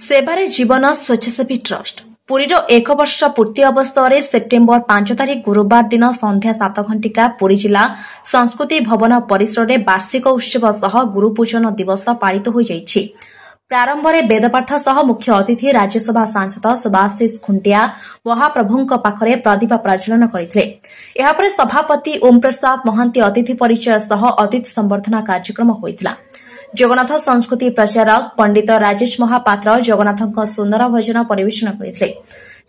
सेवारे जीवन स्वेच्छासेवी ट्रस्ट पुरीर एक वर्ष पूर्ति अवसर में सेप्टेम्बर 5 तारिख गुरुवार दिन संध्या 7 घंटिका पुरी जिला संस्कृति भवन परिसर में वार्षिक उत्सव सह गुरुपूजन दिवस पालित हो जाइछि। प्रारंभ में वेदपाठ सह मुख्य अतिथि राज्यसभा सांसद सुभाषिष खुंटिया महाप्रभुं पाखरे प्रदीप प्रज्वलन करथिले। एहा परे सभापति ओम प्रसाद महांती अतिथि परिचय सह अतिथि संबर्धना कार्यक्रम होइतिला। जगन्नाथ संस्कृति प्रचारक पंडित राजेश महापात्र जगन्नाथ सुंदर भजन परिवेशन करथिले।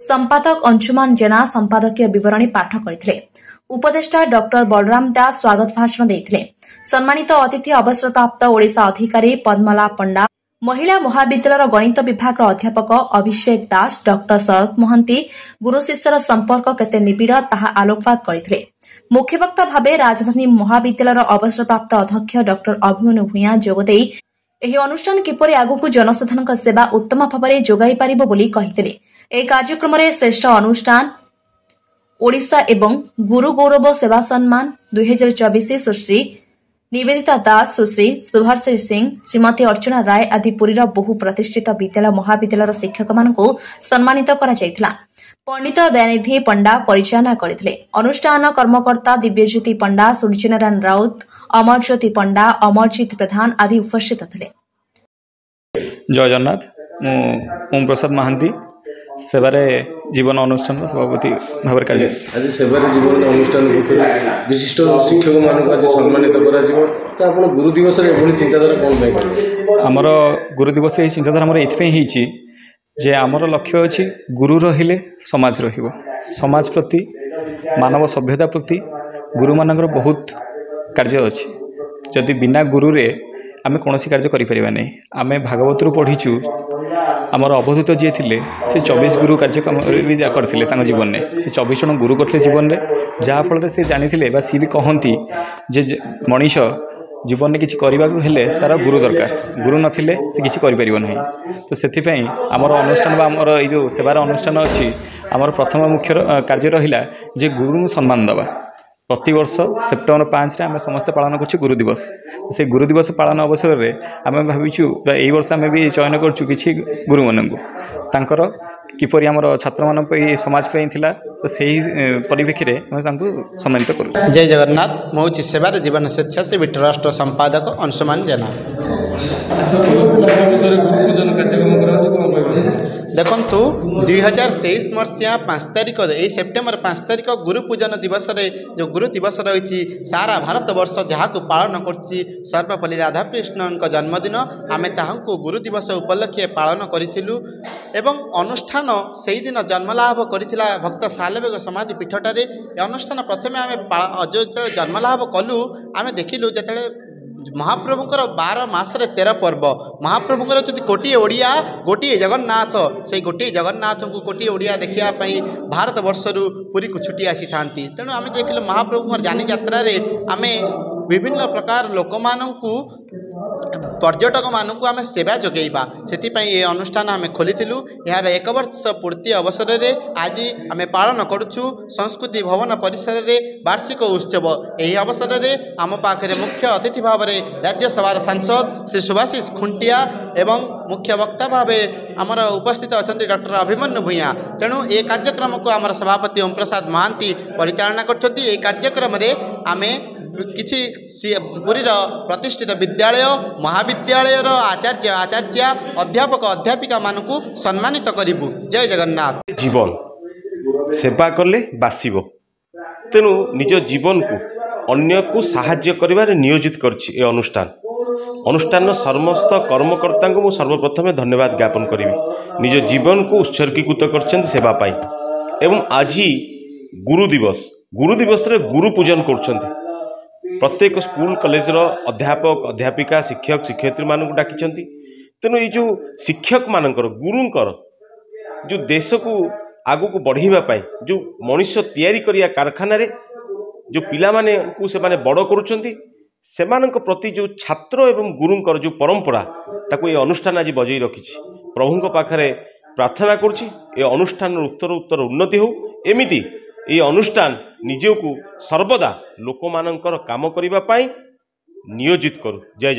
संपादक अंशुमान जेना संपादकीय विवरणी पाठ करथिले। उपदेष्टा डॉक्टर बलराम दास स्वागत भाषण देथिले। सम्मानित अतिथि अवसरप्राप्त ओडिशा अधिकारी पद्मला पंडा, महिला महाविद्यालय गणित विभाग अध्यापक अभिषेक दास, डॉक्टर शरद महांती गुरु शिष्यर संपर्क केते निबिड़ ताहा आलोकपात करथिले। मुख्य वक्ता भावे राजधानी महाविद्यालय अवसरप्राप्त अध्यक्ष डॉक्टर अभिमन्यु भूया जोगदेई एही अनुष्ठान किपरि आगुकु जनसाधारण सेवा उत्तम भाव जोगाई पारिबो बोली कहिथिले। ए कार्यक्रम में श्रेष्ठ अनुष्ठान ओडिशा एवं गुरु गौरव सेवा सम्मान 2024 सुश्री निवेदिता दास, सुश्री सुभाषिष सिंह, श्रीमती अर्चना राय आदि पुरीर बहु प्रतिष्ठित विद्यालय महाविद्यालय शिक्षक मानकु सम्मानित करा जायतिला। पंडित दयानिधि पंडा परिचालना करथिले। अनुष्ठान कर्मकर्ता दिव्यज्योति पंडा, सूर्यनारायण राउत, अमरज्योति पंडा, अमरजीत प्रधान आदि उपस्थित थे। जय जगन्नाथ। ओम प्रसाद महांती सेवारे जीवन अनुष्ठान सभापति भाव कार्य। आज सेवारे जीवन अनुष्ठान विशिष्ट शिक्षक मान आज सम्मानित कर गुरु दिवस चिंताधारा कौन आमर गुरु दिवस ये चिंताधारा आमर ये जे आमर लक्ष्य अच्छी गुरु रहिले समाज रहिबो। समाज प्रति मानव सभ्यता प्रति गुरु मानकर बहुत कार्य अच्छी। जदि बिना गुरु रे आमे कौनसी कार्य करि परिबा नै। आमे भागवत पढ़ीचु आमर अवधूत जी थे से 24 गुरु कार्यक्रम भी करते जीवन में। से 24 जन गुरु करते जीवन में जहाँफल से जानी सी भी कहती जे मनीष जीवन में किसी करने तार गुरु दरकार। गुरु नथिले से किसी करि ना। तो से आमर अनुष्ठान आमर ये सेवार अनुष्ठान अच्छी आमर प्रथम मुख्य कार्य रहा जे गुरु सम्मान दवा। प्रतिवर्ष सेप्टेम्बर 5 रे आम समस्ते पालन कर गुरु दिवस। से गुरु दिवस पालन अवसर में आम भाविचु यही वर्ष आम भी चयन करूँ कि गुरु मानू तांकर किपरि आमर छात्र मान समाज थिला। तो सही परिप्रेक्षी में सम्मानित करूँ। जय जगन्नाथ। मु सेवार जीवन स्वेच्छासेवी ट्रस्ट संपादक अंशुमान जेना। देखु 2023 मसीहा 5 तारिख यही सेप्टेम्बर 5 तारिख गुरु पूजन दिवस रे जो गुरु दिवस रही सारा भारत वर्ष जहाँ पालन कर सर्वपल्ली राधाकृष्णन जन्मदिन आमे ताहंकु गुरु दिवस उपलक्षे पालन करिथिलु। एवं अनुष्ठान से ही दिन जन्मलाभ करथिला भक्त सालवेग समाधि पीठटारे। अनुष्ठान प्रथमे आमे जो जन्मलाभ कलु आमे देखिलु जते महाप्रभुंकर 12 मासरे 13 पर्व। महाप्रभुंकर जो गोटे ओडिया गोटे जगन्नाथ से गोटे जगन्नाथ को गोटे ओडिया देखा भारत वर्षरु पुरी को छुट्टी आसी था। तेणु आम देखिलु महाप्रभुंकर जानी यात्रा रे आमे विभिन्न प्रकार लोक मानू पर्यटक मानू आम सेवा जोगेबा से ये अनुष्ठान आम खोली यार 1 वर्ष पूर्ति अवसर में आज आम पालन करुचु संस्कृति भवन परिसर में वार्षिक उत्सव। यही अवसर में आम पाखे मुख्य अतिथि भाव में राज्यसभा सांसद श्री सुभाषिष खुंटिया एवं मुख्य वक्ता भाव आमर उपस्थित अच्छा डॉक्टर अभिमन्यु भूया। तेणु ये कार्यक्रम को आमर सभापति ओम प्रसाद महांती परिचालना कर कार्यक्रम में आम किसी पुरीर प्रतिष्ठित विद्यालय महाविद्यालय आचार्य अध्यापक अध्यापिका मानकु सम्मानित करिबु। जय जगन्नाथ। जीवन सेवा कले बासिबो। तेणु निज जीवन को अन्य को साहाय्य करिबारे नियोजित करछि। ए अनुष्ठान समस्त कर्मकर्ता को सर्वप्रथम धन्यवाद ज्ञापन करी। निज जीवन को उत्सर्गीकृत कर सेवा पाई। एवं आज गुरु दिवस रे गुरु पूजन कर प्रत्येक स्कूल कॉलेज अध्यापक अध्यापिका शिक्षक शिक्षयित्री मान डाकी। तेणु ये जो शिक्षक मानकर गुरुंकर जो देश को आगु को बढ़ावा जो मनुष्य तैयारी करिया कारखाना रे जो पिला माने को से माने बड़ करुचंती सेमानक प्रति जो छात्र एवं गुरुंकर जो परंपरा ताको ये अनुष्ठान आज बजई रखी। प्रभुंक पाखरे प्रार्थना करुछि ए अनुष्ठान उत्तर उन्नति हो। एमिति ये अनुष्ठान निजको सर्वदा लोक मानकर काम करिबा पाई नियोजित करू। जय।